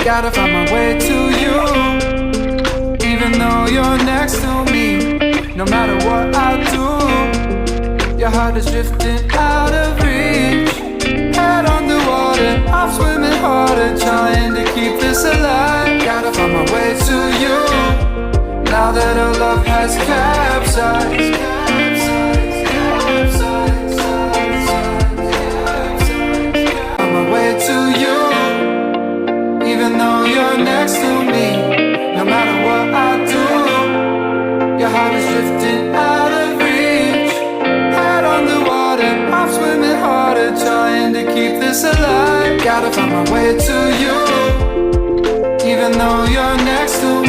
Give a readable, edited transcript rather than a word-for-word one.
Gotta find my way to you, even though you're next to me. No matter what I do, your heart is drifting out of reach. Head underwater, I'm swimming harder, trying to keep this alive. Gotta find my way to you, now that our love has capsized. On my way to you, even though you're next to me. No matter what I do, your heart is drifting out of reach. Head on the water, I'm swimming harder, trying to keep this alive. Gotta find my way to you, even though you're next to me.